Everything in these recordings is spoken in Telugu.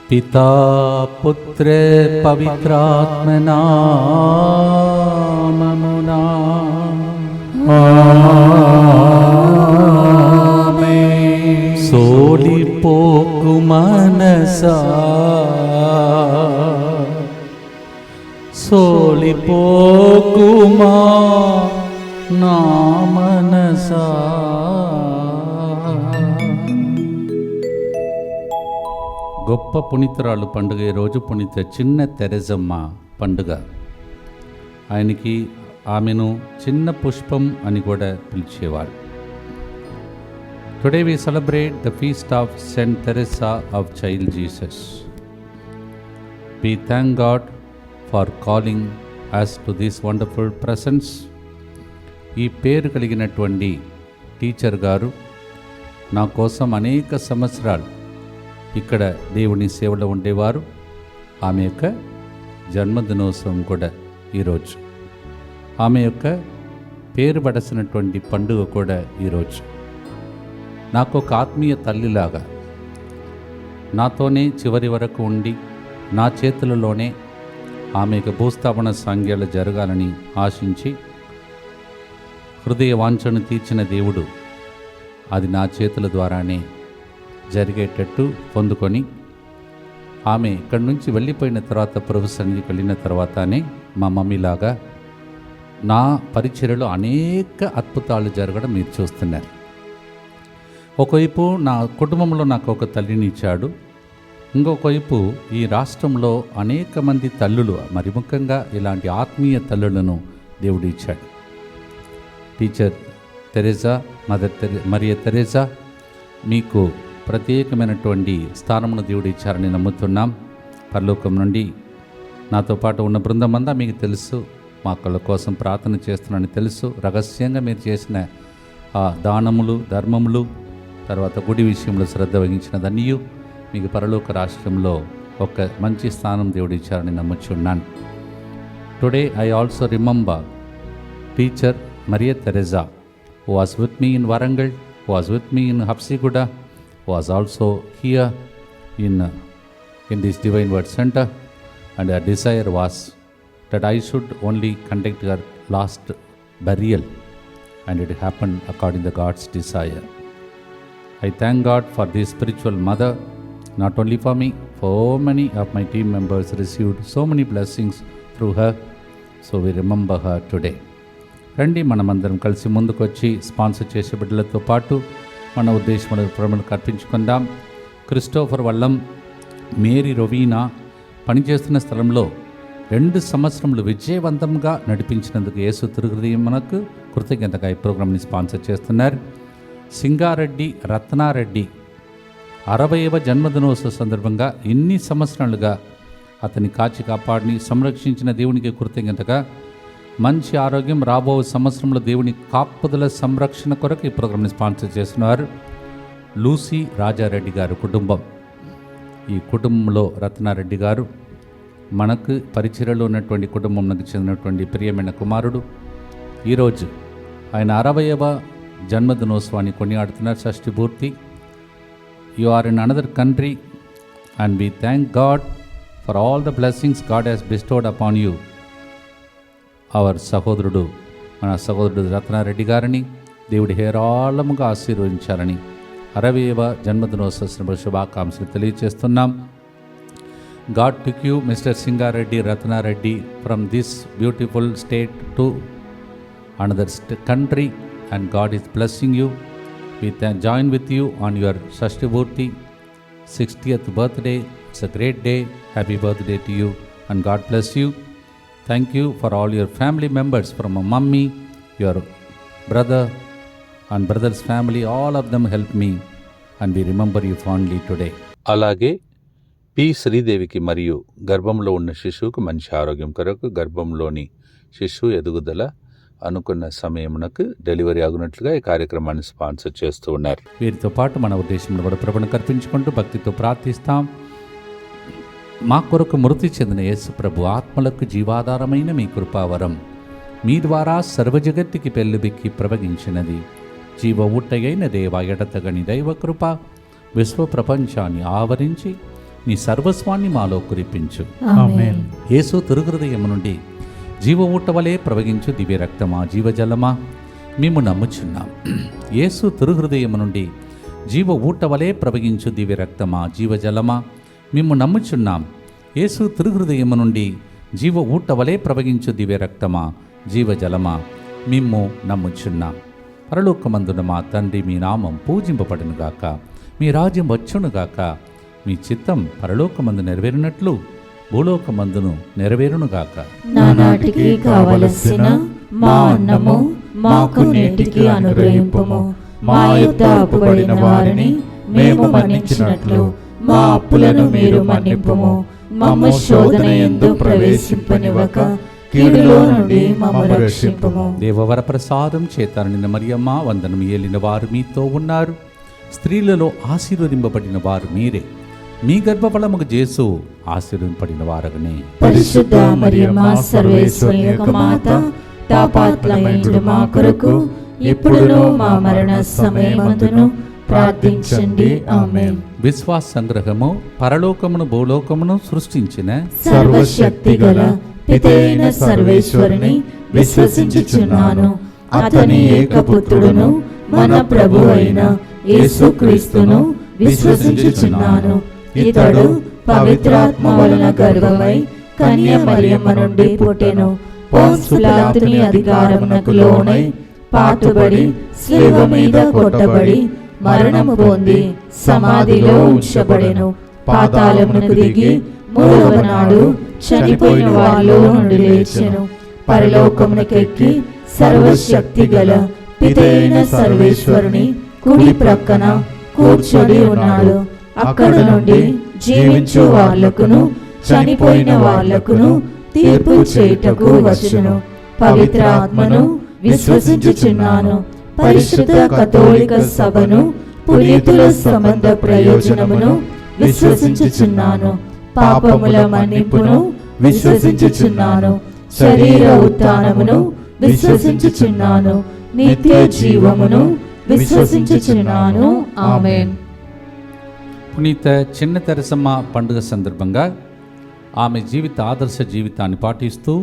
పితా పుత్ర పవిత్రాత్మ నామమునా ఆమేన్. సోలిపోకు మనసా సోలిపోకుమా నా మనసా. గొప్ప పునీతురాలు పండుగ ఈరోజు పునీత చిన్న తెరెజమ్మ పండుగ. ఆయనకి ఆమెను చిన్న పుష్పం అని కూడా పిలిచేవారు. Today we celebrate the feast of saint Teresa of child Jesus. We thank God for calling us to this wonderful presence. ఈ పేరు కలిగినటువంటి టీచర్ గారు నా కోసం అనేక సంవత్సరాలు ఇక్కడ దేవుని సేవలో ఉండేవారు. ఆమె యొక్క జన్మదినోత్సవం కూడా ఈరోజు. ఆమె యొక్క పేరు పడసినటువంటి పండుగ కూడా ఈరోజు. నాకు ఒక ఆత్మీయ తల్లిలాగా నాతోనే చివరి వరకు ఉండి నా చేతులలోనే ఆమె యొక్క భూస్థాపన సంఖ్యలు జరగాలని ఆశించి హృదయ వాంఛను తీర్చిన దేవుడు అది నా చేతుల ద్వారానే జరిగేటట్టు పొందుకొని ఆమె ఇక్కడి నుంచి వెళ్ళిపోయిన తర్వాత ప్రభు సన్నిధికి వెళ్ళిన తర్వాతనే మా మమ్మీలాగా నా పరిచర్యలో అనేక అద్భుతాలు జరగడం మీరు చూస్తున్నారు. ఒకవైపు నా కుటుంబంలో నాకు ఒక తల్లిని ఇచ్చాడు, ఇంకొక వైపు ఈ రాష్ట్రంలో అనేక మంది తల్లులు, మరి ముఖ్యంగా ఇలాంటి ఆత్మీయ తల్లులను దేవుడు ఇచ్చాడు. టీచర్ తెరెజా, మరియ తెరెజా, మీకు ప్రత్యేకమైనటువంటి స్థానమును దేవుడు ఇచ్చారని నమ్ముతున్నాం. పరలోకం నుండి నాతో పాటు ఉన్న బృందం అంతా మీకు తెలుసు, మా కళ్ళ కోసం ప్రార్థన చేస్తున్నానని తెలుసు. రహస్యంగా మీరు చేసిన దానములు, ధర్మములు, తర్వాత గుడి విషయంలో శ్రద్ధ వహించినదన్నీ మీకు పరలోక రాష్ట్రంలో ఒక మంచి స్థానం దేవుడు ఇచ్చారని నమ్ముచున్నాను. Today I also remember teacher Maria Teresa, who was with me in Warangal, who was with me in Hapsiguda, who was also here in this Divine Word Center, and her desire was that I should only conduct her last burial, and it happened according to God's desire. I thank God for this spiritual mother, not only for me, for many of my team members received so many blessings through her, so we remember her today. రండి మనమందరం కలిసి ముందుకు వచ్చి స్పాన్సర్ చేసే బిడ్డలతో పాటు మన ఉద్దేశముల ప్రేమలకు అర్పించుకుందాం. క్రిస్టోఫర్ వల్లం, మేరీ రొవీనా పనిచేస్తున్న స్థలంలో 2 సంవత్సరములు విజయవంతంగా నడిపించినందుకు యేసు తిరుహృదయం మనకు కృతజ్ఞతగా ఈ ప్రోగ్రామ్ని స్పాన్సర్ చేస్తున్నారు. సింగారెడ్డి రత్నారెడ్డి 60వ జన్మదినోత్సవ సందర్భంగా ఇన్ని సంవత్సరాలుగా అతని కాచి కాపాడిని సంరక్షించిన దేవునికి కృతజ్ఞతగా మంచి ఆరోగ్యం, రాబో సంవత్సరంలో దేవుని కాపుదల సంరక్షణ కొరకు ఈ ప్రోగ్రామ్ని స్పాన్సర్ చేస్తున్నారు. లూసీ రాజారెడ్డి గారు కుటుంబం. ఈ కుటుంబంలో రత్నారెడ్డి గారు మనకు పరిచయలో ఉన్నటువంటి కుటుంబంకి చెందినటువంటి ప్రియమైన కుమారుడు. ఈరోజు ఆయన 60వ జన్మదినోత్సవాన్ని కొనియాడుతున్నారు, షష్ఠి పూర్తి. You are in another country and we thank God for all the blessings God has bestowed upon you. Our సహోదరుడు, మన సహోదరుడు రత్నారెడ్డి గారిని దేవుడి హేరాళముగా ఆశీర్వదించాలని 60వ జన్మదినోత్సవ శుభాకాంక్షలు తెలియజేస్తున్నాం. God took you, Mr. Singareddy Ratnareddy, from this beautiful state to another country, and God is blessing you. We join with you on your Shashti Bhurti 60th birthday. It's a great day. Happy birthday to you and God bless you. Thank you for all your family members, from a mummy, your brother and brother's family. All of them helped me and we remember you fondly today. అలాగే పి శ్రీదేవికి మరియు గర్భంలో ఉన్న శిశువుకు మంచి ఆరోగ్యం కొరకు, గర్భంలోని శిశువు ఎదుగుదల అనుకున్న సమయమునకు డెలివరీ అగునట్లుగా ఈ కార్యక్రమాన్ని స్పాన్సర్ చేస్తూ ఉన్నారు. వీరితో పాటు మన ఉద్దేశంలో కూడా ప్రభువును కర్పించుకుంటూ భక్తితో ప్రార్థిస్తాం. మా కొరకు మృతి చెందిన యేసు ప్రభు ఆత్మలకు జీవాధారమైన మీ కృపావరం మీ ద్వారా సర్వజగత్తుకి పెళ్ళుబిక్కి ప్రవగించినది. జీవ ఊటయైన దేవ ఎడతగని దైవ కృప విశ్వ ప్రపంచాన్ని ఆవరించి నీ సర్వస్వాన్ని మాలో కురిపించు. ఆమేన్. యేసు తిరుహృదయము నుండి జీవ ఊట వలె ప్రవహించు దివ్య రక్తమా, జీవజలమా, మేము నమ్ముచున్నాం. యేసు తిరుహృదయము నుండి జీవ ఊట వలె ప్రవహించు దివ్య రక్తమా, జీవజలమా, మేము నమ్ముచున్నాం. యేసు తిరుహృదయము నుండి జీవ ఊట వలె ప్రవహించు దివ్య రక్తమా, జీవజలమా, మేము నమ్ముచున్నాం. పరలోకమందున మా తండ్రి, మీ నామం పూజింపబడునుగాక, మీ రాజ్యం వచ్చునుగాక, మీ చిత్తం పరలోకమందు నెరవేరినట్లు భూలోకమందును నెరవేరునుగాక. నానాటికి కావలసిన మా అన్నము మాకు నేటికి అనుగ్రహింపుము. మా యొద్ద అప్పుబడిన వారిని మేము మన్నించినట్లు మా అప్పులను మీరు మన్నింపుము. మమ్ము శోధన యందు ప్రవేశింపనివ్వక కీడులో నుండి మమ్ము రక్షింపుము. దేవవర ప్రసాదం చేత నిన్న మరియమ్మ వందనం, ఏలిన వారు మీతో ఉన్నారు. స్త్రీలలో ఆశీర్వదింపబడిన వారు మీరే. మీ గర్భఫలముకు యేసు ఆశీర్వదింపబడిన వారగనే. పరిశుద్ధ మరియమ్మ సర్వేశ్వరి యొక్క మాత, పాపాత్ములైన మా కొరకు ఇప్పుడును మా మరణ సమయమందును ప్రార్థించండి. ఆమేన్. విశ్వాస సంగ్రహము. పరలోకమును భూలోకమును సృష్టించిన సర్వశక్తి గల పితైన సర్వేశ్వరుని విశ్వసించుచున్నాను. అతని ఏకపుత్రుడును మన ప్రభు అయిన యేసుక్రీస్తును విశ్వసించుచున్నాను. ఇతడు పవిత్రాత్మ వలన గర్భమై కన్య మరియమ్మ నుండి పుట్టెను. పోన్సు పిలాతుని అధికారమునకు లోనై పాటుబడి శిలువ మీద కొట్టబడి మరణము పొంది సమాధిలో ఉంచబడెను. పాతాళమునకు దిగి మూడవ నాడు చనిపోయిన వారిలో నుండి లేచెను. పరలోకమునకెక్కి సర్వశక్తి గల పితైన సర్వేశ్వరుని కుడి ప్రక్కన కూర్చొని ఉన్నాడు. అక్కడ నుండి జీవించు వాళ్లకును చనిపోయిన వాళ్లకును తీర్పు చేయుటకు వచ్చును. పవిత్ర ఆత్మను విశ్వసించుచున్నాను. పరిశుద్ధ కథోలిక సభను, పునీతుల సంబంధ ప్రయోజనమును విశ్వసించుచున్నాను. పాపముల మన్నింపును విశ్వసించుచున్నాను. శరీర ఉత్థానమును విశ్వసించుచున్నాను. నిత్య జీవమును విశ్వసించుచున్నాను. ఆమేన్. పునీత చిన్న తెరసమ్మ పండుగ సందర్భంగా ఆమె జీవిత ఆదర్శ జీవితాన్ని పాటిస్తూ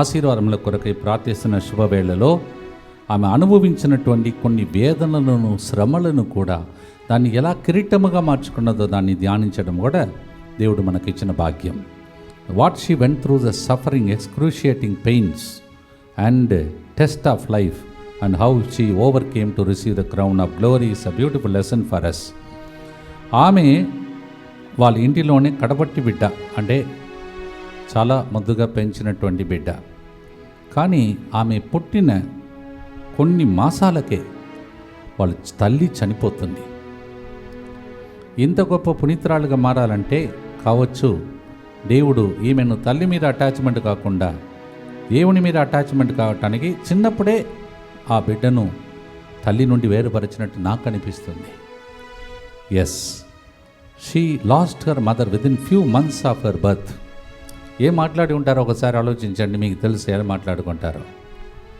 ఆశీర్వాదముల కొరకై ప్రార్థిస్తున్న శుభవేళలో ఆమె అనుభవించినటువంటి కొన్ని వేదనలను, శ్రమలను కూడా దాన్ని ఎలా కిరీటముగా మార్చుకున్నదో దాన్ని ధ్యానించడం కూడా దేవుడు మనకిచ్చిన భాగ్యం. What she went through the suffering, excruciating pains and test of life and how she overcame to receive the crown of glory is a beautiful lesson for us. ఆమె వాళ్ళ ఇంటిలోనే కడపట్టి బిడ్డ, అంటే చాలా ముద్దుగా పెంచినటువంటి బిడ్డ. కానీ ఆమె పుట్టిన కొన్ని మాసాలకే వాళ్ళ తల్లి చనిపోతుంది. ఇంత గొప్ప పునీతురాలుగా మారాలంటే కావచ్చు దేవుడు ఈమెను తల్లి మీద అటాచ్మెంట్ కాకుండా దేవుని మీద అటాచ్మెంట్ కావటానికి చిన్నప్పుడే ఆ బిడ్డను తల్లి నుండి వేరుపరిచినట్టు నాకు అనిపిస్తుంది. Yes, she lost her mother within few months of her birth. ఏం మాట్లాడి ఉంటారో ఒకసారి ఆలోచించండి, మీకు తెలుసు ఎలా మాట్లాడుకుంటారో.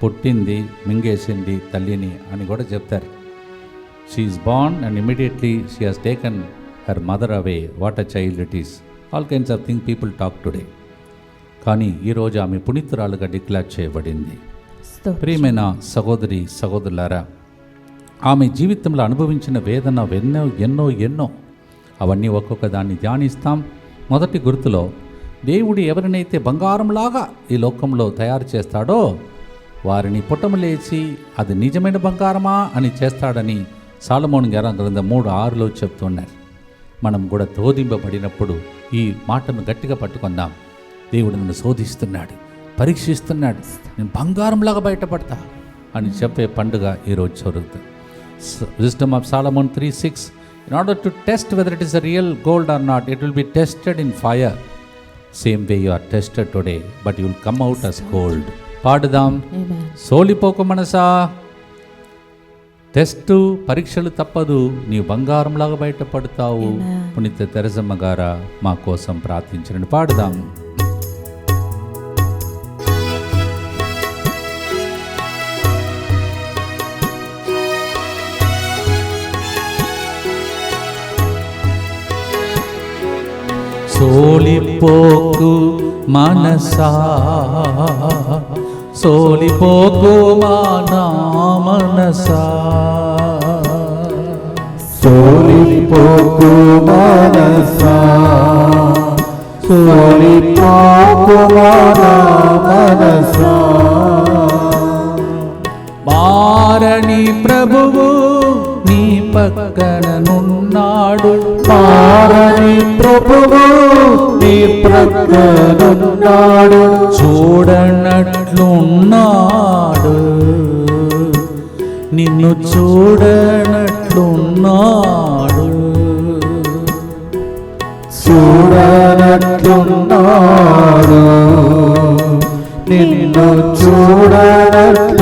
పుట్టింది, మింగేసింది తల్లిని అని కూడా చెప్తారు. She is born and immediately she has taken her mother away. What a child it is. All kinds of thing people talk today. కానీ ఈరోజు ఆమె పునీతురాలుగా డిక్లేర్ చేయబడింది. ప్రియమైన సహోదరి సహోదరులారా, ఆమె జీవితంలో అనుభవించిన వేదన ఎన్నో ఎన్నో అవన్నీ ఒక్కొక్క దాన్ని ధ్యానిస్తాం. మొదటి గుర్తులో దేవుడు ఎవరినైతే బంగారంలాగా ఈ లోకంలో తయారు చేస్తాడో వారిని పుటము లేచి అది నిజమైన బంగారమా అని చేస్తాడని సాలమోను గ్రంథం 3:6 చెప్తున్నారు. మనం కూడా శోధింపబడినప్పుడు ఈ మాటను గట్టిగా పట్టుకుందాం. దేవుడు నన్ను శోధిస్తున్నాడు, పరీక్షిస్తున్నాడు, నేను బంగారంలాగా బయటపడతా అని చెప్పే పండుగ ఈరోజు జరుగుతుంది. Wisdom of Solomon 3:6, in order to test whether it is a real gold or not, it will be tested in fire. Same way you are tested today, but you will come out as gold. పాడుదాం. సోలిపోక Manasa, test పరీక్షలు తప్పదు, నీవు బంగారంలాగా బయటపడతావు. పునీత తెరసమ్మ గారా మా కోసం ప్రార్థించండి. పాడుదాం. సోలిపోకు మనసా, సోలిపోకు నా మనసా, సోలిపోకు మనసా, సోలిపోకు మనసా. మారని ప్రభువు నీ పక్కననున్నాడు, మారని ప్రభువు నీ ప్రక్కనున్నాడు, చూడనట్లున్నాడు, నిన్ను చూడనట్లున్నాడు, చూడనట్లున్నాడు, నిన్ను చూడనట్లున్నాడు.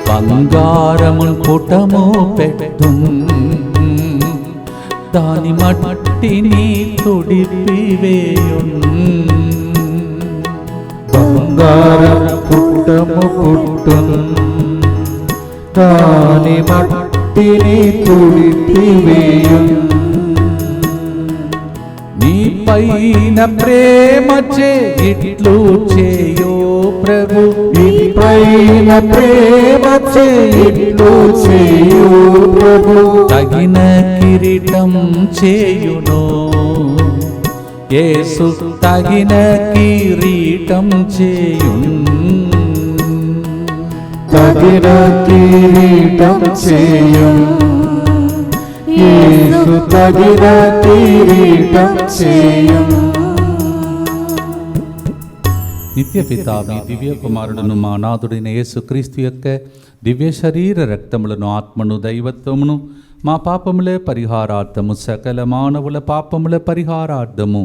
బంగారము పుటము పెట్టు, దాని మట్టిని తుడిపివేయున్. బంగారం పుట్టము పుట్టును, దాని మట్టిని తుడిపివేయును. నీ పైన ప్రేమ ఇట్లు చేయో ప్రభు, నీ పైన ప్రేమ ఇట్లు చేయు ప్రభు. తగిన కిరీటం చేయును యేసు, తగిన కిరీటం చేయును, తగిన కిరీటం చేయును యేసు, తగిన కిరీటం చేయును. నిత్య పితా మీ దివ్య కుమారుడును మా నాథుడైన యేసుక్రీస్తు యొక్క దివ్య శరీర రక్తములను, ఆత్మను, దైవత్వమును మా పాపముల పరిహారార్థము, సకల మానవుల పాపముల పరిహారార్థము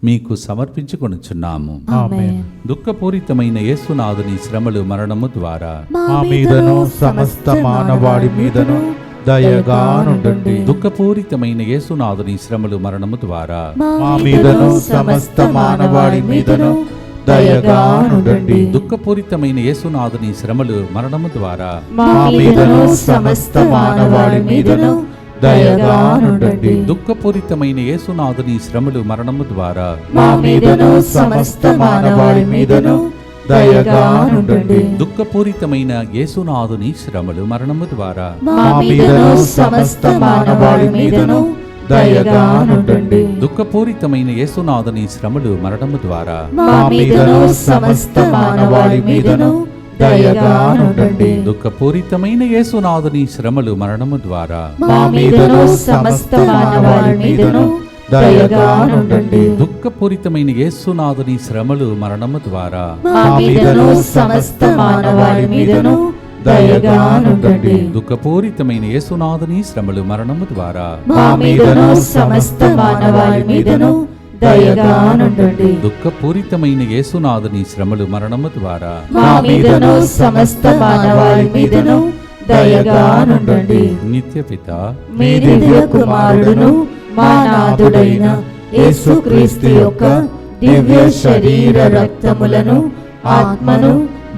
మీకు సమర్పించుకొనుచున్నాము. ఆమేన్. దుఃఖపూరితమైన యేసునాథుని శ్రమలు, మరణము ద్వారా మా మీదను సమస్త మానవాళి మీదను దయగా నుండండి. దుఃఖపూరితమైన యేసునాథుని శ్రమలు, మరణము ద్వారా మా మీదను సమస్త మానవాళి మీదను దయగా నుండండి. దుఃఖపూరితమైన యేసునాథుని శ్రమలు, మరణము ద్వారా మా మీదను సమస్త మానవాళి మీదను దయగా నుండండి. దుఃఖపూరితమైన యేసునాథుని శ్రమలు, మరణము ద్వారా మా మీదను సమస్త మానవాళి మీదను దయగా నుండండి. దుఃఖపూరితమైన యేసునాథుని శ్రమలు, మరణము ద్వారా మా మీదను సమస్త మానవాళి మీదను దయగా నుండండి. దుఃఖపూరితమైన యేసునాథుని శ్రమలు, మరణము ద్వారా మా మీదను సమస్త మానవాళి మీదను దయగా నుండండి. దుఃఖపూరితమైన యేసునాథుని శ్రమలు, మరణము ద్వారా మా మీదను సమస్త మానవాళి మీదను దయగా నుండండి. దుఃఖపూరితమైన యేసునాథుని శ్రమలు, మరణము ద్వారా మా మీదను సమస్త మానవాళి మీదను దయగా నుండండి. దుఃఖపూరితమైన యేసునాథుని శ్రమలు, మరణము ద్వారా మా మీదను సమస్త మానవాళి మీదను దయగా నుండండి. దుఃఖపూరితమైన యేసునాథుని శ్రమలు, మరణము ద్వారా మా మీదను సమస్త మానవాళి మీదను దయగా నుండండి. నిత్య పిత మీ దివ్య కుమారుడును మా నాథుడైన యేసుక్రీస్తు యొక్క దివ్య శరీర రక్తములను, ఆత్మను,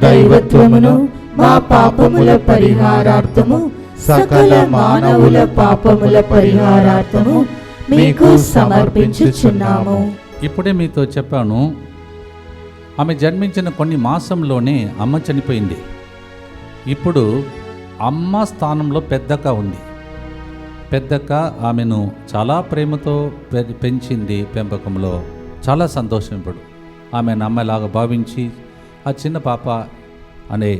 దైవత్వమును మా పాపముల పరిహారార్థము, సకల మానవుల పాపముల పరిహారార్థము మీకు సమర్పించుచున్నాము. ఇప్పుడే మీతో చెప్పాను, ఆమె జన్మించిన కొన్ని మాసంలోనే అమ్మ చనిపోయింది. ఇప్పుడు అమ్మ స్థానంలో పెద్దక్క ఉంది. పెద్దక్క ఆమెను చాలా ప్రేమతో పెంచింది. పెంపకంలో చాలా సంతోషపడు ఆమెను అమ్మలాగా భావించి ఆ చిన్న పాప అనే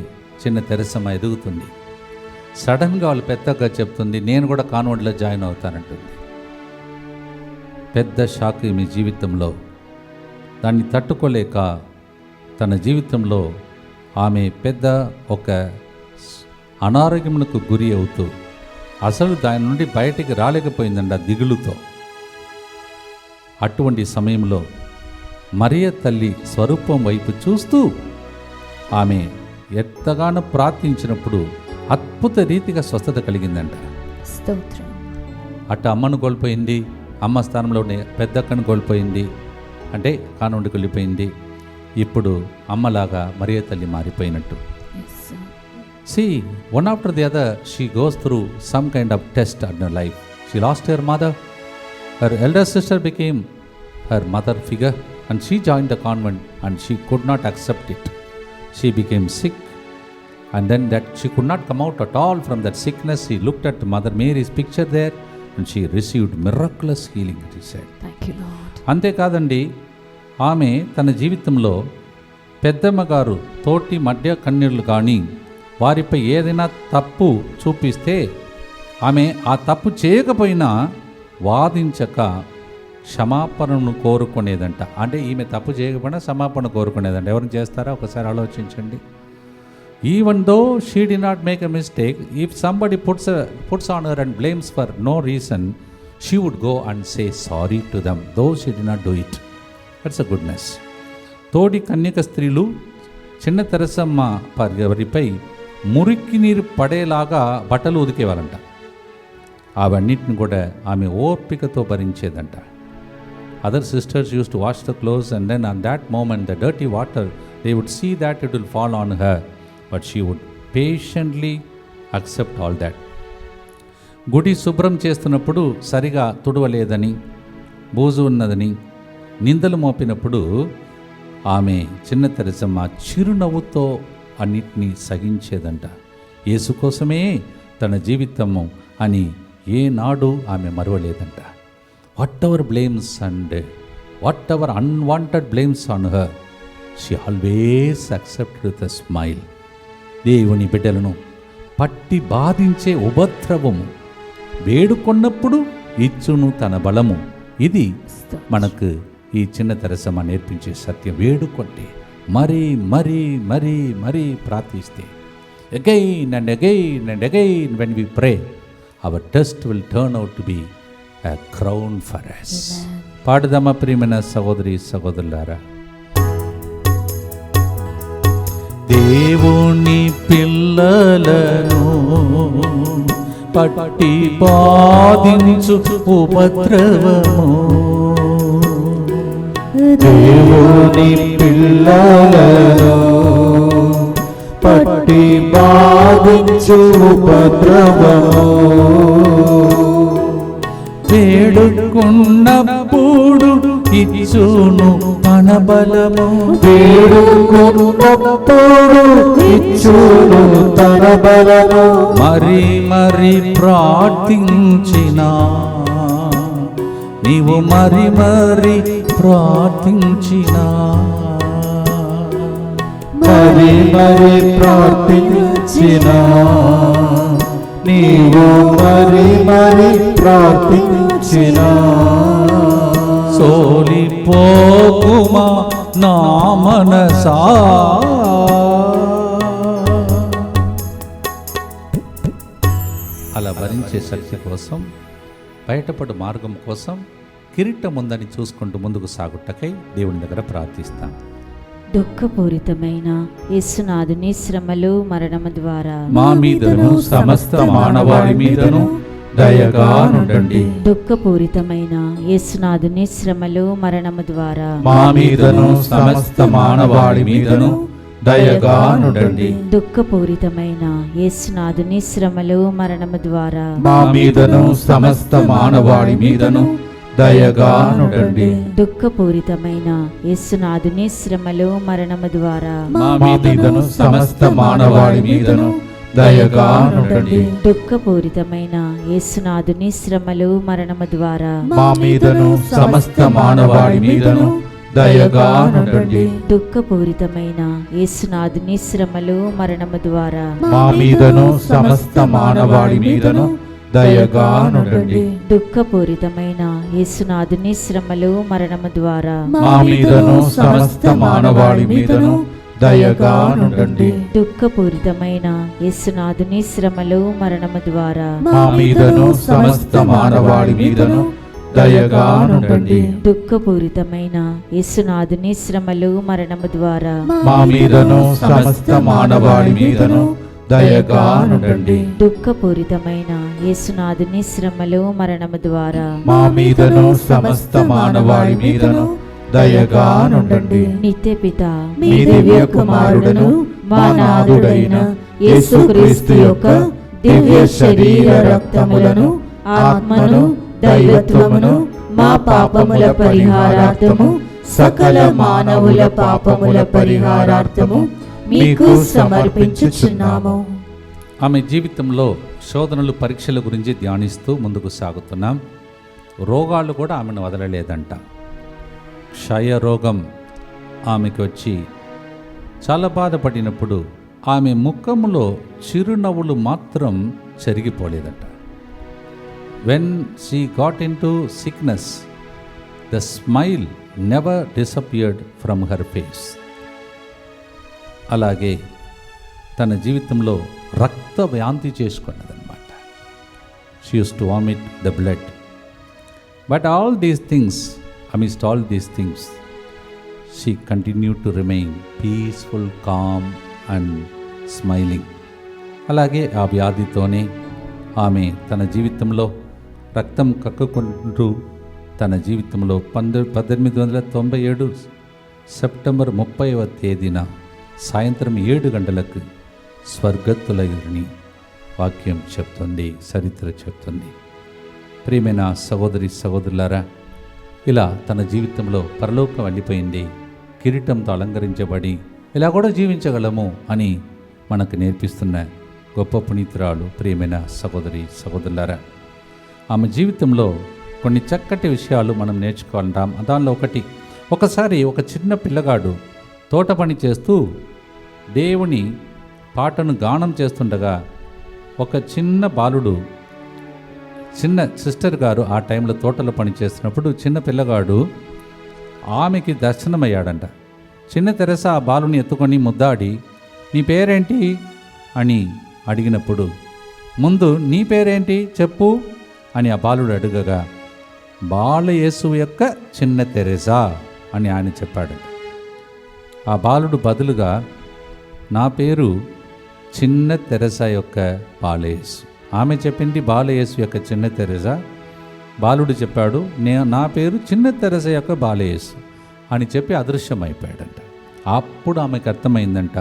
చిన్న తెరసమ్మ ఎదుగుతుంది. సడన్గా వాళ్ళు పెద్దక్క చెప్తుంది, నేను కూడా కాన్వెంట్లో జాయిన్ అవుతానంటుంది. పెద్ద షాక్ మీ జీవితంలో. దాన్ని తట్టుకోలేక తన జీవితంలో ఆమె పెద్ద ఒక అనారోగ్యమునకు గురి అవుతూ అసలు దాని నుండి బయటికి రాలేకపోయిందండి ఆ దిగులుతో. అటువంటి సమయంలో మరియ తల్లి స్వరూపం వైపు చూస్తూ ఆమె ఎంతగానో ప్రార్థించినప్పుడు అద్భుత రీతిగా స్వస్థత కలిగిందంట. స్తోత్రం. అట్ట అమ్మను కోల్పోయింది, అమ్మ స్థానంలోనే పెద్దక్కను కోల్పోయింది. అంటే కానుండికి వెళ్ళిపోయింది. ఇప్పుడు అమ్మలాగా మరియ తల్లి మారిపోయినట్టు. See, one after the other, she goes through some kind of test in her life. She lost her mother. Her elder sister became her mother figure, and she joined the convent, and she could not accept it. She became sick, and then that she could not come out at all from that sickness. She looked at Mother Mary's picture there, and she received miraculous healing, she said. Thank you, Lord. అంతేకాదండి, ఆమె తన జీవితంలో పెద్దమ్మ గారు తోటి మధ్య కన్యలు కానీ వారిపై ఏదైనా తప్పు చూపిస్తే ఆమె ఆ తప్పు చేయకపోయినా వాదించక క్షమాపణను కోరుకునేదంట. అంటే ఈమె తప్పు చేయకపోయినా క్షమాపణ కోరుకునేదంట. ఎవరిని చేస్తారా ఒకసారి ఆలోచించండి. Even though she did not make a mistake, if somebody puts on her and blames for no reason, she would go and say sorry to them though she did not do it. That's a goodness. తోడి కన్యక స్త్రీలు చిన్న తెరసమ్మ వారిపై మురికి నీరు పడేలాగా బట్టలు ఉదికేవారంట. అవన్నిటిని కూడా ఆమె ఓర్పికతో భరించేదంట. Other sisters use to wash the clothes and then on that moment the dirty water they would see that it will fall on her, but she would patiently accept all that. గుడి శుభ్రం చేస్తున్నప్పుడు సరిగా తుడవలేదని, బూజు ఉన్నదని నిందలు మోపినప్పుడు ఆమె చిన్న తెరసమ్మ చిరునవ్వుతో అన్నిటినీ సహించేదంట. యేసు కోసమే తన జీవితము అని ఏనాడు ఆమె మరవలేదంట. Whatever blames and whatever unwanted blames on her, she always accept with a smile. దేవుని బిడ్డలను పట్టి బాధించే ఉపద్రవము వేడుకొన్నప్పుడు ఇచ్చును తన బలము. ఇది మనకు ఈ చిన్న తెరసమ్మ నేర్పించే సత్యం. వేడుకొంటే మరీ మరీ మరీ మరీ ప్రార్థిస్తే, again and again and again when we pray, our test will turn out to be a crown for us. పాడుదామా ప్రియమైన సహోదరి సహోదరులారా. దేవుని పిల్లలను పట్టి బాధించు ఉపద్రవము, దేవుని పిల్లలను పట్టి బాధించు ఉపద్రవము, వేడుకున్నప్పుడు ఇచ్చును తన బలము, వేడుకున్నప్పుడు ఇచ్చును తన బలము, మరి మరి ప్రార్థించినా నీవు మరి మరి ప్రార్థించినా, మరి మరి ప్రార్థించినా నీవు మరి మరి ప్రార్థించినా, సోలిపోకుమా నా మనసా. అలా భరించే శక్తి కోసం, బయటపడు మార్గం కోసం, కిరీటం ఉందని చూసుకుంటూ ముందుకు సాగుటకై దేవుని దగ్గర ప్రార్థిస్తాం. దుఃఖపూరితమైన యేసునాథుని శ్రమలు మరణము ద్వారా మా మీదను సమస్త మానవాళి మీదను దయగా నుండండి. దుఃఖపూరితమైన యేసునాథుని శ్రమలు మరణము ద్వారా మా మీదను సమస్త మానవాళి మీదను దయగా నుండండి. దుఃఖపూరితమైన యేసునాథుని శ్రమలు మరణము ద్వారా మా మీదను సమస్త మానవాళి మీదను దయగా నుండండి. దుఃఖపూరితమైన యేసునాథుని శ్రమలు మరణము ద్వారా మా మీదను సమస్త మానవాళి మీదను దయగా నుండండి. దుఃఖపూరితమైన యేసునాథుని శ్రమలు మరణము ద్వారా మా మీదను సమస్త మానవాళి మీదను దయగా నుండండి. దుఃఖపూరితమైన యేసునాథుని శ్రమలు మరణము ద్వారా మా మీదను సమస్త మానవాళి మీదను దయగా నుండండి. దుఃఖపూరితమైన యేసునాథుని శ్రమలు మరణము ద్వారా మా మీదను సమస్త మానవాళి మీదను దయగా నుండండి. దుఃఖపూరితమైన యేసునాథుని శ్రమలు మరణము ద్వారా మా మీదను సమస్త మానవాళి మీదను దయగా నుండండి. దుఃఖపూరితమైన యేసునాథుని శ్రమలు మరణము ద్వారా మా మీదను సమస్త మానవాళి మీదను దయగా నుండండి. దుఃఖపూరితమైన యేసునాథుని శ్రమలు మరణము ద్వారా మా మీదను సమస్త మానవాళి మీదను దయగా నుండండి. నిత్య పిత మీ దివ్య కుమారుడును మా నాథుడైన యేసుక్రీస్తు యొక్క దివ్య శరీర రక్తములను ఆత్మను దైవత్వమును మా పాపముల పరిహారార్థము సకల మానవుల పాపముల పరిహారార్థము మీకు సమర్పించుచున్నాము. ఆమె జీవితంలో శోధనలు పరీక్షల గురించి ధ్యానిస్తూ ముందుకు సాగుతున్నాం. రోగాలు కూడా ఆమెను వదలలేదంట. క్షయ రోగం ఆమెకు వచ్చి చాలా బాధపడినప్పుడు ఆమె ముఖములో చిరునవ్వులు మాత్రం చెరిగిపోలేదంట. When she got into sickness, the smile never disappeared from her face. అలాగే తన జీవితంలో రక్త వ్యాంతి చేసుకున్నదన్నమాట. She use to vomit the blood. But all these things, amidst all these things, she continued to remain peaceful, calm and smiling. అలాగే ఆ వ్యాధితోనే ఆమె తన జీవితంలో రక్తం కక్కుకుంటూ తన జీవితంలో 1897 సెప్టెంబర్ 30వ తేదీన సాయంత్రం 7 గంటలకు స్వర్గతులైని వాక్యం చెప్తుంది, చరిత్ర చెప్తుంది. ప్రియమైన సహోదరి సహోదరులారా, ఇలా తన జీవితంలో పరలోకం వెళ్ళిపోయింది, కిరీటంతో అలంకరించబడి ఇలా కూడా జీవించగలము అని మనకు నేర్పిస్తున్న గొప్ప పునీతురాలు ప్రియమైన సహోదరి సహోదరులారా. ఆమె జీవితంలో కొన్ని చక్కటి విషయాలు మనం నేర్చుకుంటాం. దానిలో ఒకసారి ఒక చిన్న పిల్లగాడు తోట పని చేస్తూ దేవుని పాటను గానం చేస్తుండగా ఒక చిన్న బాలుడు, చిన్న సిస్టర్ గారు ఆ టైంలో తోటలో పని చేస్తున్నప్పుడు చిన్న పిల్లగాడు ఆమెకి దర్శనమయ్యాడంట. చిన్న తెరెసా ఆ బాలుని ఎత్తుకొని ముద్దాడి, నీ పేరేంటి అని అడిగినప్పుడు ముందు నీ పేరేంటి చెప్పు అని ఆ బాలుడు అడగగా బాలయేసు యొక్క చిన్న తెరెసా అని ఆయన చెప్పాడంట. ఆ బాలుడు బదులుగా నా పేరు చిన్న తెరెసా యొక్క బాలయేసు. ఆమె చెప్పింది బాలయేసు యొక్క చిన్న తెరెసా. బాలుడు చెప్పాడు నా పేరు చిన్న తెరెసా యొక్క బాలయేసు అని చెప్పి అదృశ్యమైపోయాడంట. అప్పుడు ఆమెకు అర్థమైందంట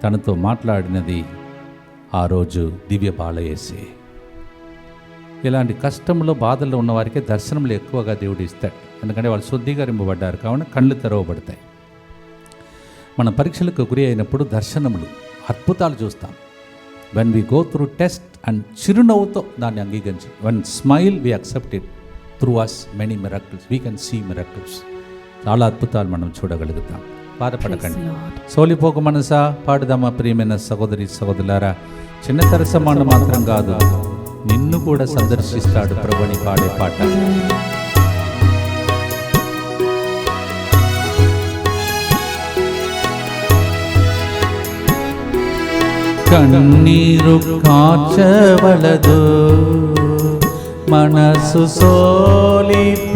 తనతో మాట్లాడినది ఆ రోజు దివ్య బాలయేసే. ఇలాంటి కష్టంలో బాధల్లో ఉన్న వారికి దర్శనములు ఎక్కువగా దేవుడు ఇస్తాడు. ఎందుకంటే వాళ్ళు శుద్ధీకరింపబడ్డారు కావున కళ్ళు తెరవబడతాయి. మన పరీక్షలకు గురి అయినప్పుడు దర్శనములు, అద్భుతాలు చూస్తాం. When we go through test and చిరునవ్వుతో దాన్ని అంగీకరించి, one smile we accept it, through us many miracles, we can see miracles. చాలా అద్భుతాలు మనం చూడగలుగుతాం. బాధపడకండి, సోలిపోక మనసా పాడుదామా ప్రియమైన సహోదరి సహోదరులారా. చిన్న తెరసమాన మాత్రం కాదు, నిన్ను కూడా సందర్శిస్తాడు ప్రభుని పాడే పాట. కన్నీరు కార్చవలదు, మనసు సోలిపోకు.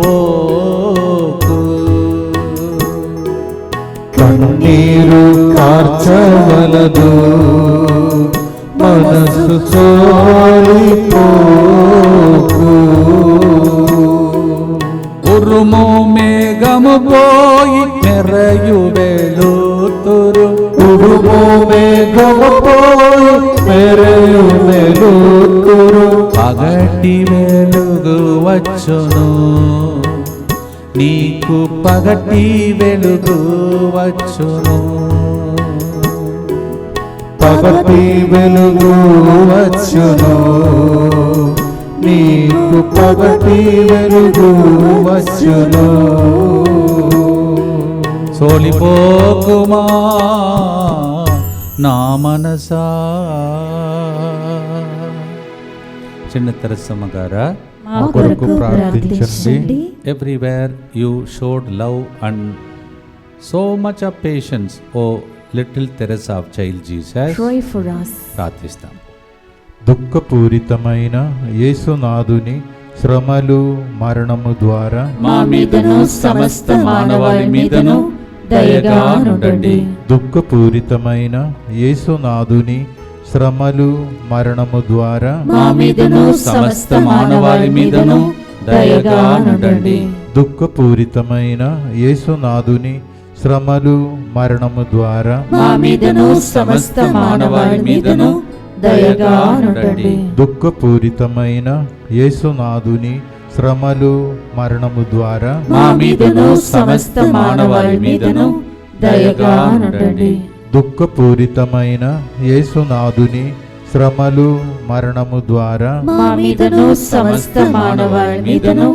కన్నీరు కార్చవలదు, మనసు సోలిపోకు. ఉరుము మేఘము పోయి మెరయు వెలుతురు, ఉరుము మేఘము పోయి మెరయు వెలుతురు. పగటి వెలుగు వచ్చును, నీకు పగటి వెలుగు వచ్చును. పగటి వెలుగు వచ్చును, నీకు పగటి వెలుగు వచ్చును. సోలిపోకుమా నా మనసా. చిన్న తెరసమ్మ గారా, మా కొరకు ప్రార్థించండి. Everywhere you showed love and so much of patience, O little Teresa of child Jesus. Pray for us. ప్రార్థిస్తాం. దుఃఖపూరితమైన యేసునాథుని శ్రమలు మరణము ద్వారా మా మీదను సమస్త మానవాళి మీదను దయగా నుండండి. దుఃఖపూరితమైన యేసునాథుని శ్రమలు మరణము ద్వారా మా మీదను సమస్త మానవాళి మీదను దయగా నుండండి. దుఃఖపూరితమైన యేసునాథుని శ్రమలు మరణము ద్వారా మా మీదను సమస్త మానవాళి మీదను దయగా నుండండి. దుఃఖపూరితమైన యేసునాథుని శ్రమలు మరణము ద్వారా మా మీదను సమస్త మానవాళి మీదను దయగా నుండండి. దుఃఖపూరితమైన యేసునాథుని శ్రమలు మరణము ద్వారా మా మీదను సమస్త మానవాళి మీదను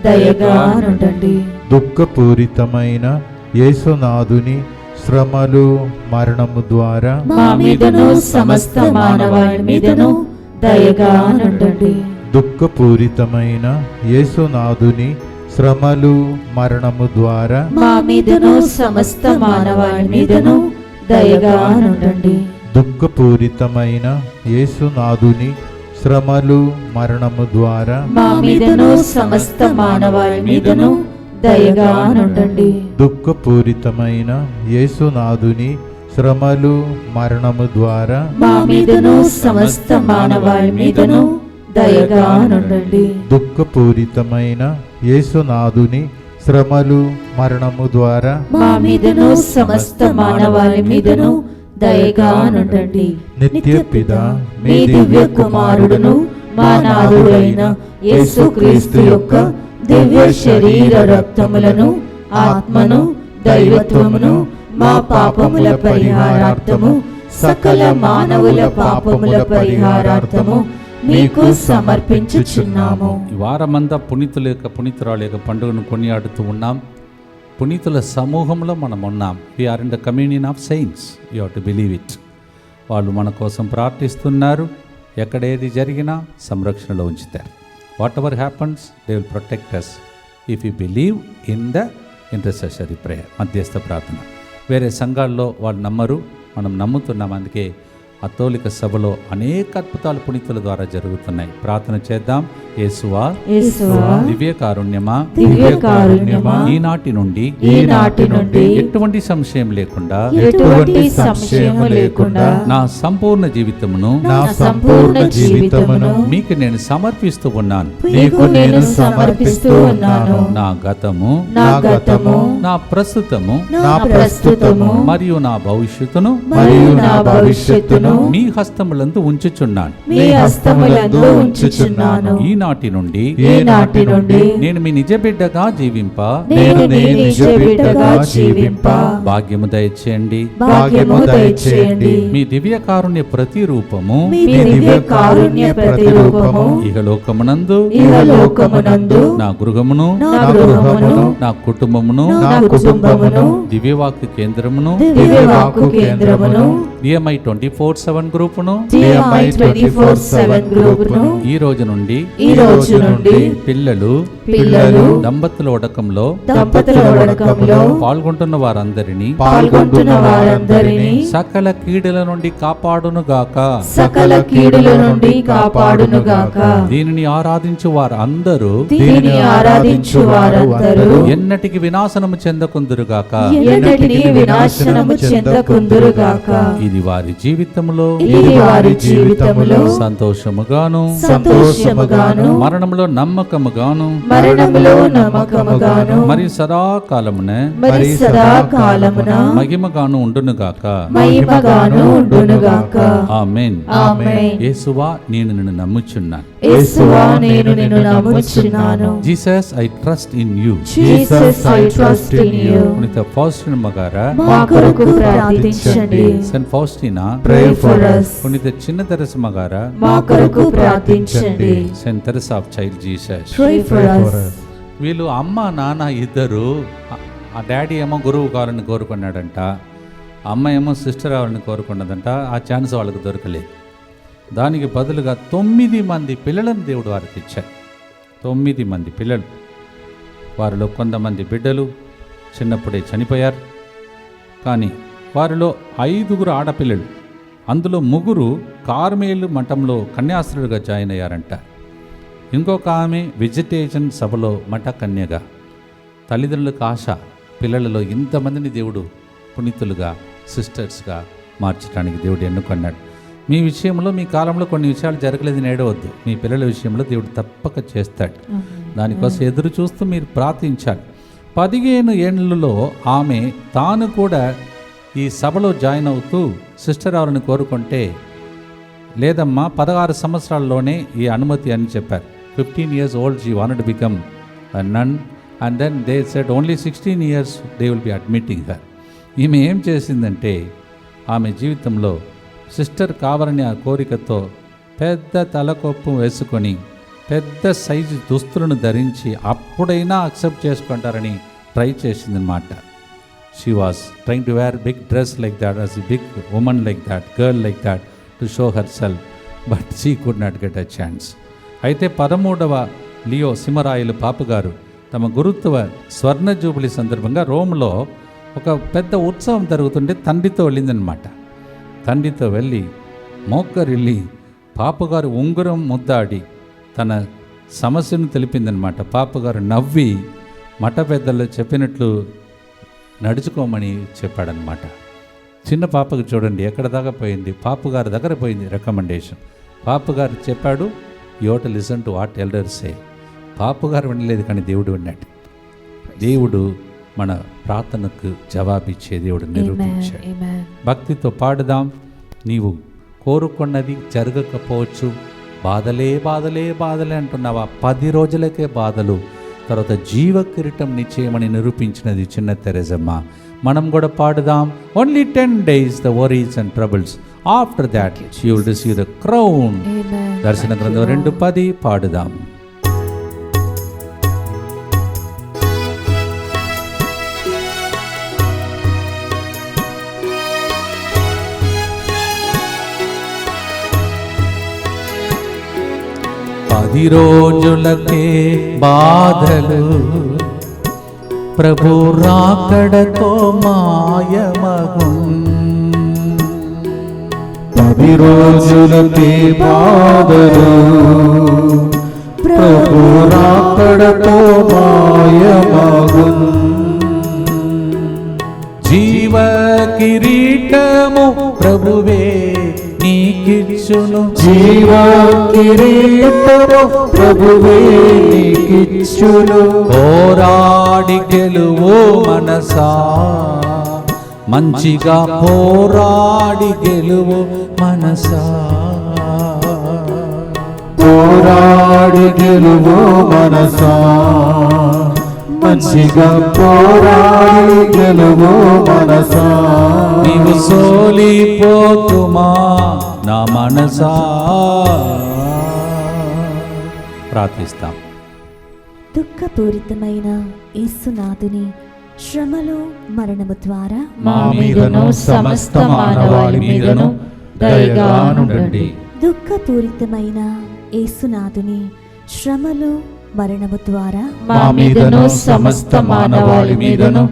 దయగా నుండండి. దుఃఖపూరితమైన యేసునాథుని శ్రమలు మరణము ద్వారా మా మీదను సమస్త మానవాళి మీదను దయగా నుండండి. దుఃఖపూరితమైన యేసునాథుని శ్రమలు మరణము ద్వారా మా మీదను సమస్త మానవాళి మీదను దయగా నుండండి. దుఃఖపూరితమైన యేసునాథుని శ్రమలు మరణము ద్వారా మా మీదను సమస్త మానవాళి మీదను దయగా నుండండి. దుఃఖపూరితమైన యేసునాథుని శ్రమలు మరణము ద్వారా మా మీదను సమస్త మానవాళి మీదను దయగా నుండండి. దుఃఖపూరితమైన యేసునాథుని శ్రమలు మరణము ద్వారా మా మీదను సమస్త మానవాళి మీదను దయగా నుండండి. నిత్య పిత మీ దివ్య కుమారుడును మా నాథుడైన యేసుక్రీస్తు యొక్క దివ్య శరీర రక్తములను ఆత్మను దైవత్వమును మా పాపముల పరిహారార్థము సకల మానవుల పాపముల పరిహారార్థము మీకు సమర్పించుచున్నాము. ఈ వారమంతా పునీతుల యొక్క పునీతురాల యొక్క పండుగను కొనియాడుతూ ఉన్నాం. పునీతుల సమూహంలో మనం ఉన్నాం. We are in the communion of saints. You have to believe it. వాళ్ళు మన కోసం ప్రార్థిస్తున్నారు. ఎక్కడేది జరిగినా సంరక్షణలో ఉంచుతారు. Whatever happens they will protect us if you believe in the intercessory prayer, మధ్యస్థ ప్రార్థన. వేరే సంఘాల్లో వాళ్ళు నమ్మరు, మనం నమ్ముతున్నాం. అందుకే అతోలిక సభలో అనేక అద్భుతాలు పునీతుల ద్వారా జరుగుతున్నాయి. ప్రార్థన చేద్దాం. యేసువా, దివ్య కారుణ్యమా, దివ్య కారుణ్యమా, ఈనాటి నుండి ఎటువంటి సంశయం లేకుండా ఎటువంటి సంశయము లేకుండా నా సంపూర్ణ జీవితమును మీకు నేను సమర్పిస్తూ ఉన్నాను. మీకు నేను సమర్పిస్తూ ఉన్నాను. నా గతము, నా ప్రస్తుతము మరియు నా భవిష్యత్తును మీ హస్తములందు ఉంచుచున్నాను. ఈనాటి నుండి నేను మీ నిజ బిడ్డగా జీవింప భాగ్యము దయచేయండి. మీ దివ్య కారుణ్య ప్రతిరూపము ఇహలోకమునందు నా గృహమును నా కుటుంబమును దివ్యవాక్కు కేంద్రమును DMI 24/7 గ్రూపును ఈ రోజు నుండి పిల్లలు దంపతుల ఉడకంలో పాల్గొంటున్న వారందరినీ సకల కీడుల నుండి కాపాడునుగాక. దీనిని ఆరాధించు వారందరూ ఎన్నటికి వినాశనము చెందకుందురుగాక. ఇది వారి జీవితములో సంతోషముగాను మరణములో నమ్మకముగాను మరియు సదాకాలమున మహిమగాను ఉండునుగాక. ఆమేన్. యేసువా, నేను నిన్ను నమ్ముచున్నాను. Jesus, I trust in you. పునీత ఫౌస్టినా గారా, సెయింట్ ఫౌస్టినా, పునీత చిన్న తెరెసమ్మ గారా, saint Teresa of child Jesus. వీళ్ళు అమ్మ నాన్న ఇద్దరు, ఆ డాడీ ఏమో గురువు కావాలని కోరుకున్నాడంట, అమ్మ ఏమో సిస్టర్ అవ్వాలని కోరుకున్నదంట. ఆ ఛాన్స్ వాళ్ళకు దొరకలేదు. దానికి బదులుగా 9 మంది పిల్లలను దేవుడు వారికి ఇచ్చారు. 9 మంది పిల్లలు. వారిలో కొంతమంది బిడ్డలు చిన్నప్పుడే చనిపోయారు. కానీ వారిలో 5 ఆడపిల్లలు, అందులో 3 కార్మేలు మఠంలో కన్యాస్త్రులుగా జాయిన్ అయ్యారంట. ఇంకొక ఆమె వెజిటేషన్ సభలో మఠ కన్యగా. తల్లిదండ్రులకు ఆశ, పిల్లలలో ఇంతమందిని దేవుడు పునీతులుగా, సిస్టర్స్గా మార్చడానికి దేవుడు ఎన్నుకున్నాడు. మీ విషయంలో, మీ కాలంలో కొన్ని విషయాలు జరగలేదని ఏడవద్దు. మీ పిల్లల విషయంలో దేవుడు తప్పక చేస్తాడు. దానికోసం ఎదురు చూస్తూ మీరు ప్రార్థించాలి. 15 ఏళ్ళలో ఆమె తాను కూడా ఈ సభలో జాయిన్ అవుతూ సిస్టర్ ఎవరిని కోరుకుంటే, లేదమ్మా 16 సంవత్సరాల్లోనే ఈ అనుమతి అని చెప్పారు. 15 years old she wanted to become a nun, and then they said only 16 years they will be admitting her. ఈమె ఏం చేసిందంటే ఆమె జీవితంలో సిస్టర్ కావాలని ఆ కోరికతో పెద్ద తలకొప్పు వేసుకొని పెద్ద సైజు దుస్తులను ధరించి అప్పుడైనా అక్సెప్ట్ చేసుకుంటారని ట్రై చేసిందనమాట. She was trying to wear big dress like that, as a big woman like that, girl like that, to show herself, but she could not get a chance. అయితే 13వ లియో సిమరాయిలు పాపగారు తమ గురుత్వ స్వర్ణ జూబిలీ సందర్భంగా రోమ్లో ఒక పెద్ద ఉత్సవం జరుగుతుంటే తండ్రితో వెళ్ళిందనమాట. తండ్రితో వెళ్ళి మోక్కరిల్లి పాపగారు ఉంగరం ముద్దాడి తన సమస్యను తెలిపిందనమాట. పాపగారు నవ్వి మఠ పెద్దలు చెప్పినట్లు నడుచుకోమని చెప్పాడనమాట. చిన్న పాపకు చూడండి ఎక్కడ దాకా పోయింది, పాపగారి దగ్గర పోయింది రికమెండేషన్. పాపగారు చెప్పాడు, you have to listen to what elders say. పాపగారు వినలేదు కానీ దేవుడు విన్నాడు. దేవుడు మన ప్రార్థనకు జవాబిచ్చే దేవుడు నిరూపించాడు. భక్తితో పాడుదాం. నీవు కోరుకున్నది జరగకపోవచ్చు, బాధలే బాధలే బాధలే అంటున్నావా? 10 రోజులకే బాధలు, తర్వాత జీవ కిరీటం నిశ్చయమని నిరూపించినది చిన్న తెరెజమ్మ. మనం కూడా పాడుదాం. Only 10 days the worries and troubles, after that you will receive the crown. దర్శన గ్రంథం 2:10 పాడుదాం. పది రోజులకే బాధలు, ప్రభు రాకడతో మాయమగున్. 10 రోజులకే బాధలు, ప్రభు రాకడతో మాయమగున్. జీవ కిరీటము ప్రభువే నీకిచ్చును, జీవ కిరీటము ప్రభువే నీకిచ్చును. పోరాడి గెలువు మనసా, మంచిగా పోరాడి గెలువు మనసా. పోరాడి గెలువు మనసా, మంచిగా పోరాడి గెలువు మనసా. నీవు సోలిపోకుమా నా మనసా. ప్రార్థిస్తాం. దుఃఖపూరితమైన యేసునాథుని శ్రమలు మరణము ద్వారా మా మీదను సమస్త మానవాళి మీదను దయగా నుండండి. దుఃఖపూరితమైన యేసునాథుని శ్రమలు మరణము ద్వారా మా మీదను సమస్త మానవాళి మీదను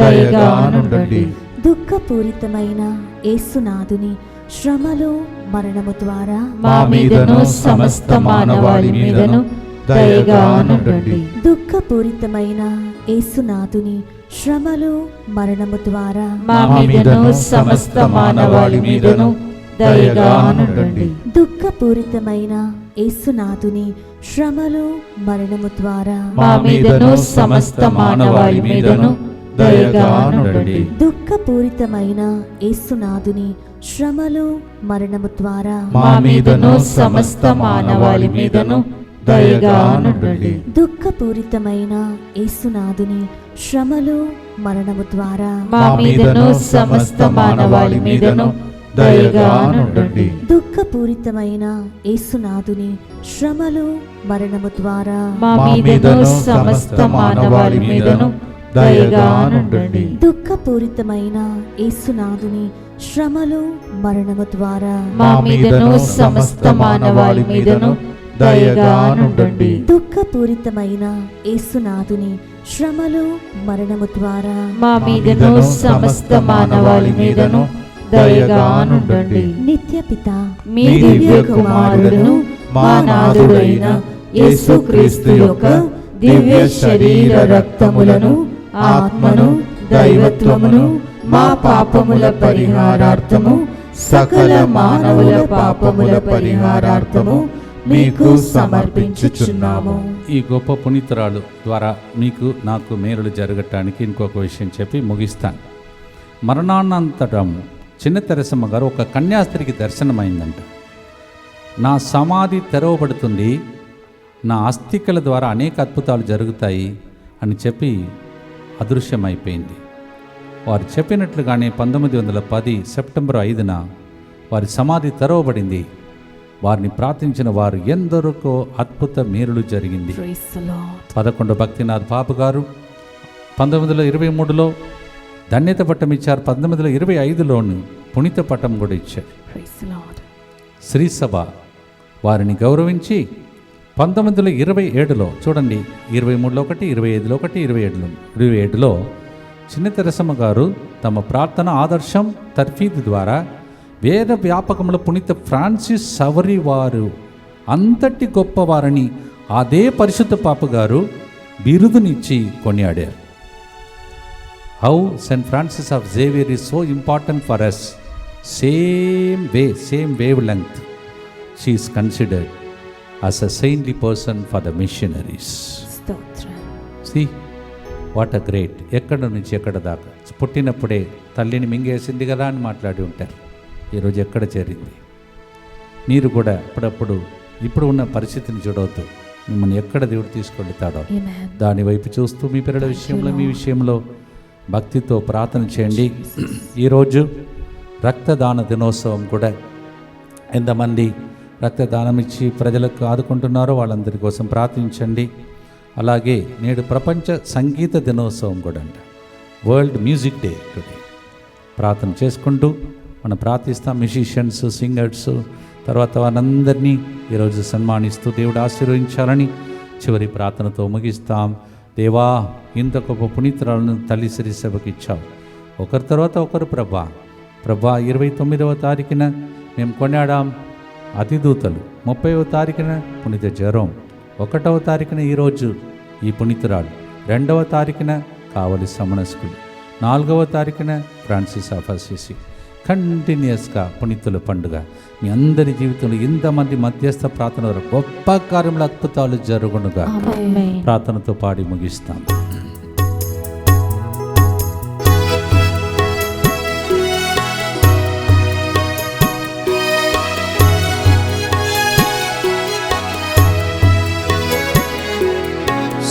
దయగా నుండండి. దుఃఖపూరితమైన యేసునాథుని శ్రమలు మరణము ద్వారా మా మీదను సమస్త మానవాళి మీదను దయగా నుండండి. దుఃఖపూరితమైన యేసునాథుని శ్రమలు మరణము ద్వారా మా మీదను సమస్త మానవాళి మీదను దయగా నుండండి. దుఃఖపూరితమైన యేసునాథుని శ్రమలు మరణము ద్వారా మా మీదను సమస్త మానవాళి మీదను దయగా నుండండి. దుఃఖపూరితమైన యేసునాథుని శ్రమలు మరణము ద్వారా మా మీదను సమస్త మానవాళి మీదను దయగా నుండండి. దుఃఖపూరితమైన యేసునాథుని శ్రమలు మరణము ద్వారా మా మీదను సమస్త మానవాళి మీదను దయగా నుండండి. దుఃఖపూరితమైన యేసునాథుని శ్రమలు మరణము ద్వారా మా మీదను సమస్త మానవాళి మీదను దయగా నుండండి. దుఃఖపూరితమైన యేసునాథుని శ్రమలు మరణము ద్వారా మా మీదను సమస్త మానవాళి మీదను దయగా నుండండి. దుఃఖపూరితమైన యేసునాథుని శ్రమలు మరణము ద్వారా మా మీదను సమస్త మానవాళి మీదను దయగా నుండండి. నిత్యపిత మీ దివ్య కుమారుడును మా నాథుడైన యేసుక్రీస్తు యొక్క దివ్య శరీర రక్తములను, ఆత్మను, దైవత్వమును మా పాపముల పరిహారార్థము, సకల మానవుల పాపముల పరిహారార్థము మీకు సమర్పించుచున్నాము. ఈ గొప్ప పునీతురాలు ద్వారా మీకు నాకు మేలులు జరగటానికి ఇంకొక విషయం చెప్పి ముగిస్తాను. మరణానంతరం చిన్న తెరసమ్మ గారు ఒక కన్యాస్త్రికి దర్శనమైందంట. నా సమాధి తెరవబడుతుంది, నా అస్థికల ద్వారా అనేక అద్భుతాలు జరుగుతాయి అని చెప్పి అదృశ్యమైపోయింది. వారు చెప్పినట్లుగానే 1910 సెప్టెంబర్ 5న వారి సమాధి తెరవబడింది. వారిని ప్రార్థించిన వారు ఎందరికో అద్భుత మేలులు జరిగింది. 11 భక్తినాథ్ పాప గారు 1923లో ధన్యత పట్టం ఇచ్చారు. 1925లోను పునీత పట్టం కూడా ఇచ్చారు. శ్రీసభ వారిని గౌరవించి 1927లో చూడండి, 23లో ఒకటి, 25లో ఒకటి, 27లో చిన్న తెరసమ్మ గారు తమ ప్రార్థన ఆదర్శం తర్ఫీదు ద్వారా వేద వ్యాపకంలో పునీత ఫ్రాన్సిస్ సవరి వారు అంతటి గొప్పవారని అదే పరిశుద్ధ పాప గారు బిరుదునిచ్చి కొనియాడారు. How saint Francis of Xavier is so important for us. Same wavelength she is considered as a saintly person for the missionaries. See what a great. ఎక్కడ నుంచి ఎక్కడ దాకా పుట్టినప్పుడే తల్లిని మింగేసింది కదా అని మాట్లాడి ఉంటారు. ఈరోజు ఎక్కడ చేరింది. మీరు కూడా అప్పుడప్పుడు ఇప్పుడు ఉన్న పరిస్థితిని చూడవద్దు, మిమ్మల్ని ఎక్కడ దేవుడు తీసుకెళ్తాడో దాని వైపు చూస్తూ మీ పిల్లల విషయంలో మీ విషయంలో భక్తితో ప్రార్థన చేయండి. ఈరోజు రక్తదాన దినోత్సవం కూడా ఎంతమంది రక్తదానం ఇచ్చి ప్రజలకు ఆదుకుంటున్నారో వాళ్ళందరి కోసం ప్రార్థించండి. అలాగే నేడు ప్రపంచ సంగీత దినోత్సవం కూడా అంట, వరల్డ్ మ్యూజిక్ డే టుడే. ప్రార్థన చేసుకుంటూ మనం ప్రార్థిస్తాం. మ్యూజిషియన్స్, సింగర్స్, తర్వాత వారందరినీ ఈరోజు సన్మానిస్తూ దేవుడు ఆశీర్వదించాలని చివరి ప్రార్థనతో ముగిస్తాం. దేవా, ఇంత గొప్ప పునీతురాలను తల్లి శ్రీ సభకి ఇచ్చావు. ఒకరి తర్వాత ఒకరు ప్రభా 29వ తారీఖున మేము కొన్నాడాం అతిదూతలు, 30వ తారీఖున పునీత జెరోమ్, 1వ తారీఖున ఈరోజు ఈ పునీతురాలు, 2వ తారీఖున కావలి సమనస్కులు, 4వ తారీఖున ఫ్రాన్సిస్ ఆఫ్ అసిసి. కంటిన్యూస్గా పునీతుల పండుగ మీ అందరి జీవితంలో ఇంతమంది మధ్యస్థ ప్రార్థన గొప్ప కార్యములు అద్భుతాలు జరుగునుగా. ప్రార్థనతో పాడి ముగిస్తాం.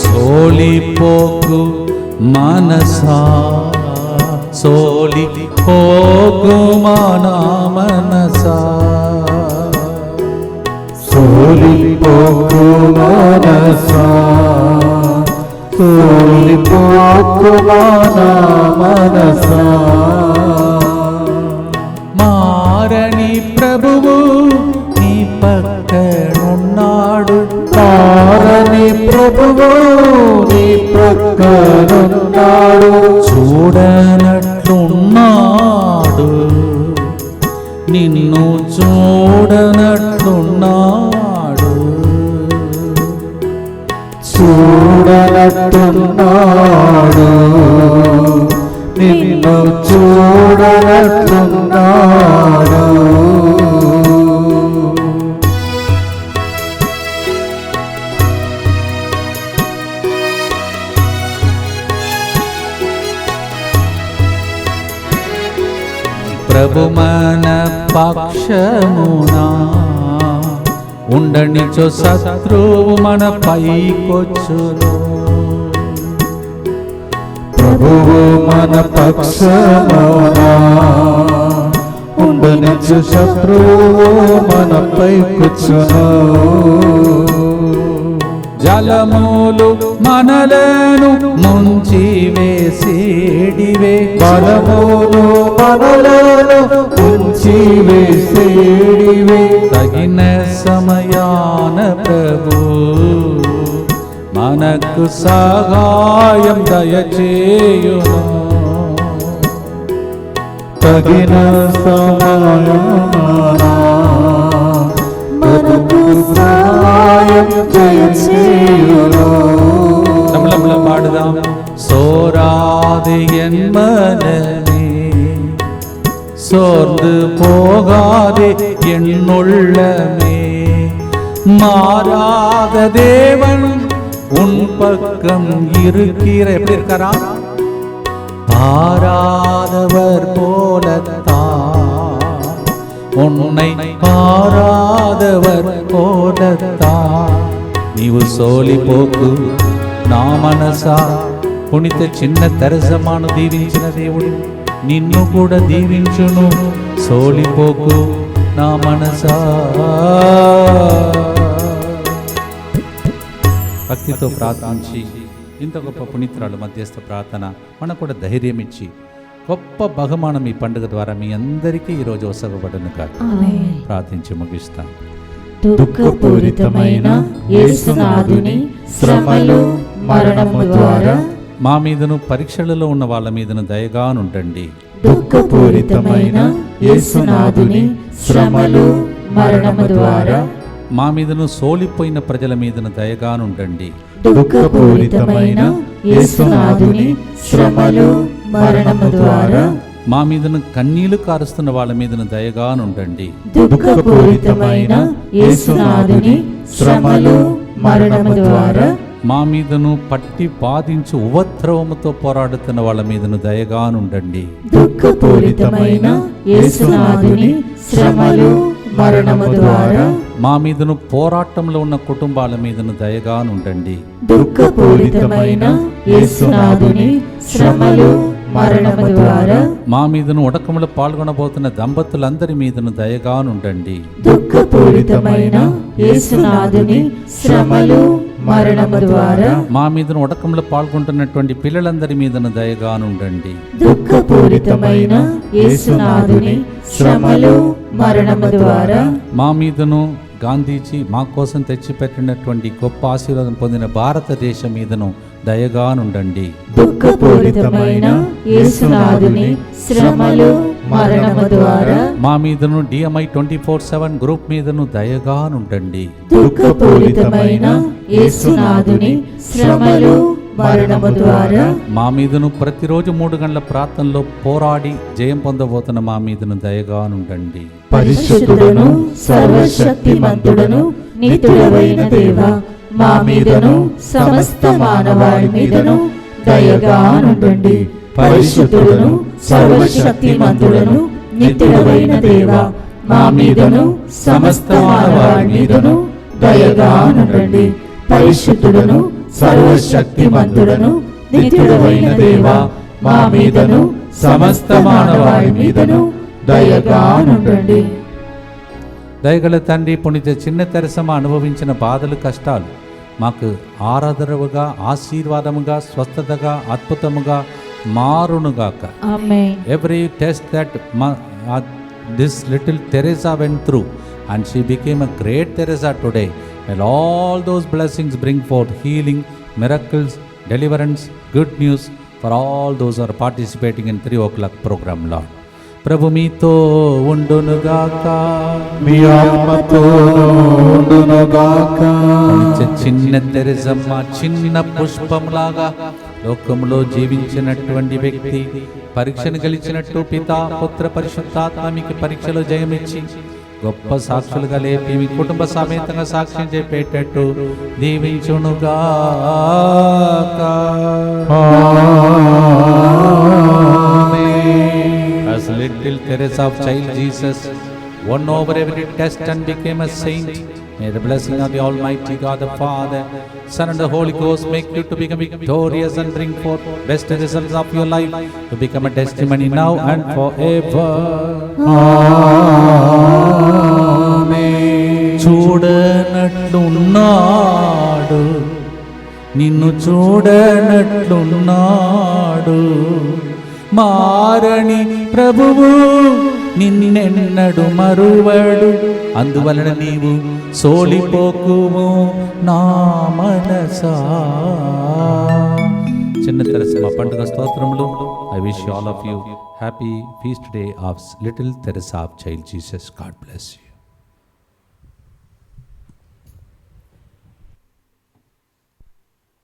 సోలిపోకు మనసా, సోలిపోకు మన మనసా, సోలిపోకు మనసా, సోలిపోకు మన మనసా. మారని ప్రభువు నీ పక్కనున్నాడు, మారని ప్రభువు నీ ప్రక్కనున్నాడు, చూడనట్లున్నాడు, నిన్ను చూడనట్లున్నాడు, చూడనట్లున్నాడు, నిన్ను చూడనట్లున్నాడు. ప్రభు మన పక్షమునా ఉండనిచో శత్రువు మన పైకొచ్చును. ప్రభువు మన పక్షమునా ఉండనిచు శత్రువు మనపై కూర్చును. జలములు మనలను ముంచి వేసేడివే, బలమును మనలను ముంచి వేసేడివే, తగిన సమయాన ప్రభు మనకు సహాయం దయచేయును. తగిన సమయమున మనకు సహాయం దయచేయును. పాడుదాం. சோராது என் மனமே சோர்ந்து போகாதே என் உள்ளமே, மாறாத தேவன் உன் பக்கம் இருக்கிற எப்படி இருக்காரா? பாராதவர் போலத்தான், உன்னை பாராதவர் போலத்தான். నీవు సోలిపోకు నా మనసా. పుణిత చిన్న తెరసమాను దీవించిన దేవుడు నిన్ను కూడా దీవించును. సోలిపోకు నా మనసా. భక్తితో ప్రార్థించి ఇంత గొప్ప పునీతురాలు మధ్యస్థ ప్రార్థన మనకు కూడా ధైర్యం ఇచ్చి గొప్ప బహుమానం ఈ పండుగ ద్వారా మీ అందరికీ ఈరోజు వసగబడును కాదు. ప్రార్థించి ముగిస్తాం. దుఃఖపూరితమైన యేసునాథుని శ్రమలు మరణము ద్వారా మా మీదను పరీక్షలలో ఉన్న వాళ్ళ మీదను దయగానుండండి. దుఃఖపూరితమైన యేసునాథుని శ్రమలు మరణము ద్వారా మా మీదను సోలిపోయిన ప్రజల మీదను దయగానుండండి. దుఃఖపూరితమైన యేసునాథుని శ్రమలు మరణము ద్వారా మా మీదను కన్నీళ్లు కారుస్తున్న వాళ్ళ మీదను దయగానుండండి. దుఃఖపూరితమైన యేసునాథుని శ్రమలు మరణము ద్వారా మా మీదను పట్టి బాధించు ఉపద్రవముతో పోరాడుతున్న వాళ్ళ మీదను దయగానుండండి. దుఃఖపూరితమైన యేసునాథుని శ్రమలు మరణము ద్వారా మా మీదను పోరాటంలో ఉన్న కుటుంబాల మీదను దయగానుండండి. దుఃఖపూరితమైన యేసునాథుని శ్రమలు మరణము ద్వారా మా మీదను ఉడకములో పాల్గొనబోతున్న దంపతులందరి మీదను దయగానుండండి. దుఃఖపూరితమైన యేసునాథుని శ్రమలు మరణము ద్వారా మా మీదను ఉడకంలో పాల్గొంటున్నటువంటి పిల్లలందరి మీదను దయగానుండండి. దుఃఖపూరితమైన యేసునాథుని శ్రమలు మరణము ద్వారా మా మీదను గాంధీజీ మా కోసం తెచ్చిపెట్టినటువంటి గొప్ప ఆశీర్వాదం పొందిన భారతదేశం మీదను దయగానుండండి. దుఃఖపూరితమైన యేసునాథుని శ్రమలు మరణము ద్వారా మా మీదను DMI 24/7 గ్రూప్ మీదను దయగానుండండి. దుఃఖపూరితమైన యేసునాథుని శ్రమలు మరణము ద్వారా మా మీదను ప్రతిరోజు 3 గంటల ప్రార్థనలో పోరాడి జయం పొందబోతున్న మా మీదను దయగానుండండి. పరిశుద్ధుడును సర్వశక్తిమంతుడును నిత్యుడవైన దేవా, మా మీదను సమస్త మానవాళి మీదను దయగానుండండి. పరిశుద్ధుడును సర్వశక్తిమంతుడును నిత్యుడవైన దేవా, మా మీదను సమస్త మానవాళి మీదను దయగానుండండి. పరిశుద్ధుడును సర్వశక్తిమంతుడును నిత్యుడవైన దేవా, మా మీదను సమస్త మానవాళి మీదను దయగానుండండి. దయగల తండ్రి, పుణిత చిన్న తెరసమ అనుభవించిన బాధలు కష్టాలు మాకు ఆరాధనగా, ఆశీర్వాదముగా, స్వస్థతగా, అద్భుతముగా మారునుగాక. ఆమేన్. Every test that this little Teresa went through and she became a great Teresa today, and all those blessings bring forth healing, miracles, deliverance, good news for all those who are participating in 3 o'clock program, Lord. ప్రభు మీతో ఉండునుగాక, మీ ఆత్మతో ఉండునుగాక. చిన్న తెరసమ్మ చిన్న పుష్పంలాగా లోకంలో జీవించినటువంటి వ్యక్తి పరీక్షను గెలిచినట్టు పితా, పుత్ర, పరిశుద్ధాత్మ మీకు పరీక్షలో జయమిచ్చి గొప్ప సాక్షులుగా లేపి మీ కుటుంబ సమేతంగా సాక్ష్యం చెప్పేటట్టు దీవించునుగాక. As little Teresa of Child Jesus won over every test and became a saint, may the blessing of the Almighty God the Father, Son and the Holy Ghost make you to become victorious and bring forth best results of your life, to become a testimony now and forever. చూడనట్లున్నాడు, నిన్ను చూడనట్లున్నాడు, మారని ప్రభువు నిన్నెన్నడు మరువడు, అందువలన నీవు సోలిపోకుము నా మనసా. చిన్న తెరసమ పండుగ స్తోత్రములు. I wish all of you happy feast day of little Teresa of Child Jesus. God bless you.